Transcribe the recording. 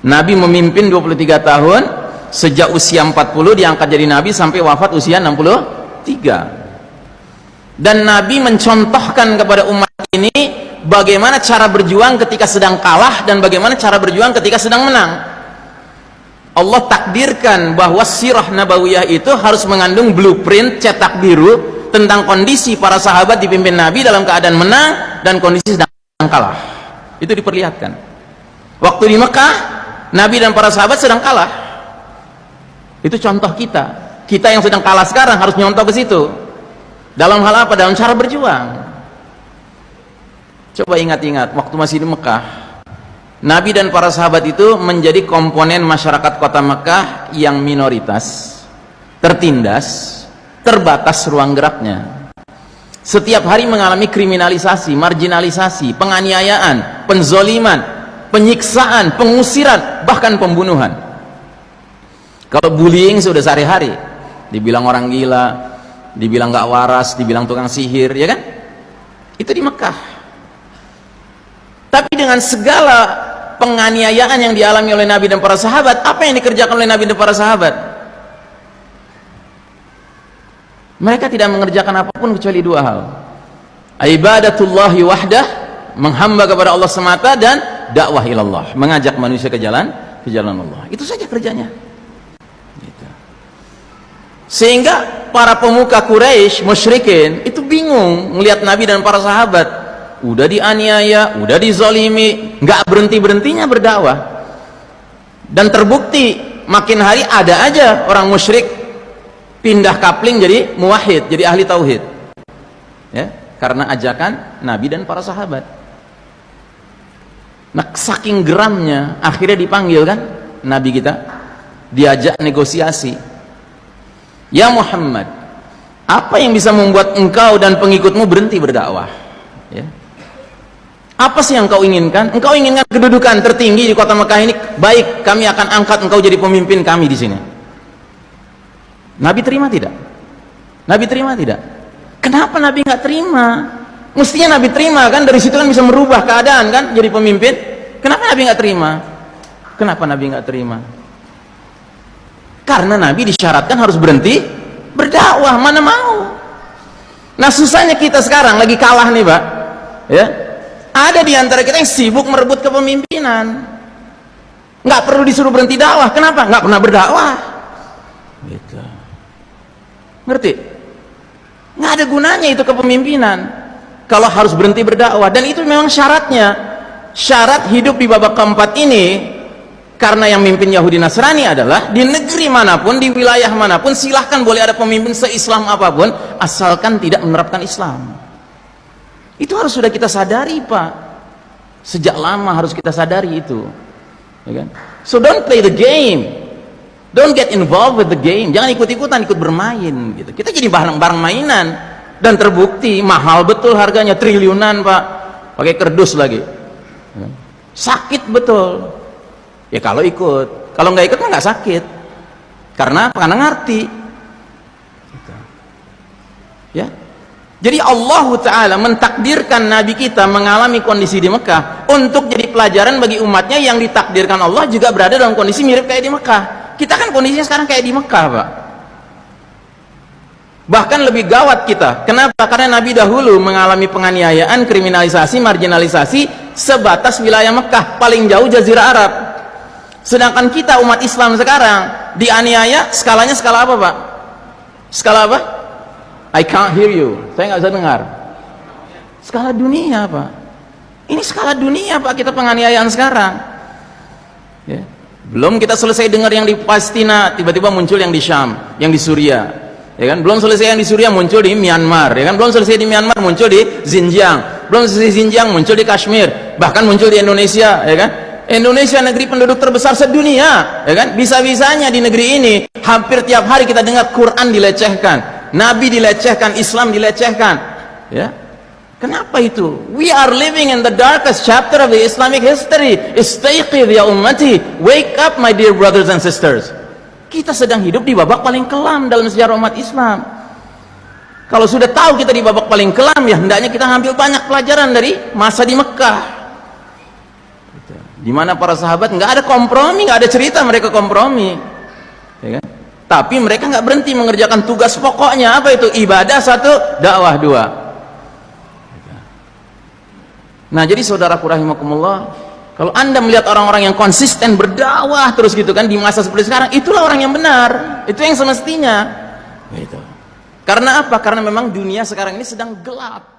Nabi memimpin 23 tahun, sejak usia 40 diangkat jadi Nabi sampai wafat usia 63. Dan Nabi mencontohkan kepada umat ini bagaimana cara berjuang ketika sedang kalah dan bagaimana cara berjuang ketika sedang menang. Allah takdirkan bahwa sirah nabawiyah itu harus mengandung blueprint cetak biru tentang kondisi para sahabat dipimpin Nabi dalam keadaan menang dan kondisi sedang kalah. Itu diperlihatkan. Waktu di Mekah, Nabi dan para sahabat sedang kalah. Itu contoh kita. Kita yang sedang kalah sekarang harus nyontoh ke situ. Dalam hal apa? Dalam cara berjuang. Coba ingat-ingat waktu masih di Mekah, Nabi dan para sahabat itu menjadi komponen masyarakat kota Mekah yang minoritas, tertindas, terbatas ruang geraknya. Setiap hari mengalami kriminalisasi, marginalisasi, penganiayaan, penzoliman, penyiksaan, pengusiran, bahkan pembunuhan. Kalau bullying sudah sehari-hari, dibilang orang gila, dibilang gak waras, dibilang tukang sihir, ya kan? Itu di Mekah. Tapi dengan segala penganiayaan yang dialami oleh Nabi dan para sahabat, apa yang dikerjakan oleh Nabi dan para sahabat? Mereka tidak mengerjakan apapun kecuali dua hal: ibadatullahi wahdah, menghamba kepada Allah semata, dan dakwah ilallah, mengajak manusia ke jalan Allah. Itu saja kerjanya. Sehingga para pemuka Quraisy, musyrikin itu bingung melihat Nabi dan para sahabat udah dianiaya, udah dizolimi, nggak berhenti-berhentinya berdakwah. Dan terbukti makin hari ada aja orang musyrik pindah kapling jadi muwahhid, jadi ahli tauhid, ya, karena ajakan Nabi dan para sahabat. Nah, saking geramnya akhirnya dipanggil kan Nabi kita, diajak negosiasi. Ya Muhammad, apa yang bisa membuat engkau dan pengikutmu berhenti berdakwah? Ya. Apa sih yang kau inginkan? Engkau inginkan kedudukan tertinggi di kota Mekah ini? Baik, kami akan angkat engkau jadi pemimpin kami di sini. Nabi terima tidak? Nabi terima tidak? Kenapa Nabi nggak terima? Mestinya Nabi terima kan, dari situ kan bisa merubah keadaan kan, jadi pemimpin. Kenapa Nabi nggak terima? Kenapa Nabi nggak terima? Karena Nabi disyaratkan harus berhenti berdakwah, mana mau. Nah, susahnya kita sekarang lagi kalah nih, Pak. Ya. Ada di antara kita yang sibuk merebut kepemimpinan. Nggak perlu disuruh berhenti dakwah. Kenapa? Nggak pernah berdakwah. Gitu. Ngerti? Nggak ada gunanya itu kepemimpinan kalau harus berhenti berdakwah, dan itu memang syaratnya. Syarat hidup di babak keempat ini. Karena yang mimpin Yahudi Nasrani adalah di negeri manapun, di wilayah manapun, silahkan boleh ada pemimpin se-Islam apapun, asalkan tidak menerapkan Islam. Itu harus sudah kita sadari, Pak. Sejak lama harus kita sadari itu, ya kan? So don't play the game, don't get involved with the game. Jangan ikut-ikutan, ikut bermain gitu. Kita jadi barang-barang mainan, dan terbukti mahal betul harganya, triliunan, Pak. Pakai kerdus lagi, sakit betul. Ya kalau ikut, kalau nggak ikut mah nggak sakit. Karena apa? Karena ngerti. Ya. Jadi Allah Ta'ala mentakdirkan Nabi kita mengalami kondisi di Mekah untuk jadi pelajaran bagi umatnya yang ditakdirkan Allah juga berada dalam kondisi mirip kayak di Mekah. Kita kan kondisinya sekarang kayak di Mekah, Pak. Bahkan lebih gawat kita. Kenapa? Karena Nabi dahulu mengalami penganiayaan, kriminalisasi, marginalisasi sebatas wilayah Mekah, paling jauh Jazirah Arab. Sedangkan kita umat Islam sekarang dianiaya, skalanya skala apa, Pak? Skala apa? I can't hear you. Saya nggak bisa dengar. Skala dunia, Pak. Ini skala dunia, Pak, kita penganiayaan sekarang. Ya. Belum kita selesai dengar yang di Palestina, tiba-tiba muncul yang di Syam, yang di Suriah. Ya kan? Belum selesai yang di Suriah, muncul di Myanmar. Ya kan? Belum selesai di Myanmar, muncul di Xinjiang. Belum selesai Xinjiang, muncul di Kashmir. Bahkan muncul di Indonesia, ya kan? Indonesia negeri penduduk terbesar sedunia, ya kan? Bisa-bisanya di negeri ini hampir tiap hari kita dengar Quran dilecehkan, Nabi dilecehkan, Islam dilecehkan, ya. Kenapa itu? We are living in the darkest chapter of the Islamic history. Istayqidh ya ummati, wake up my dear brothers and sisters. Kita sedang hidup di babak paling kelam dalam sejarah umat Islam. Kalau sudah tahu kita di babak paling kelam, ya hendaknya kita ambil banyak pelajaran dari masa di Mekah. Di mana para sahabat nggak ada kompromi, nggak ada cerita mereka kompromi, ya kan? Tapi mereka nggak berhenti mengerjakan tugas pokoknya. Apa itu? Ibadah satu, dakwah dua. Nah, jadi saudaraku rahimakumullah, kalau anda melihat orang-orang yang konsisten berdakwah terus gitu kan di masa seperti sekarang, itulah orang yang benar, itu yang semestinya gitu. Karena apa? Karena memang dunia sekarang ini sedang gelap.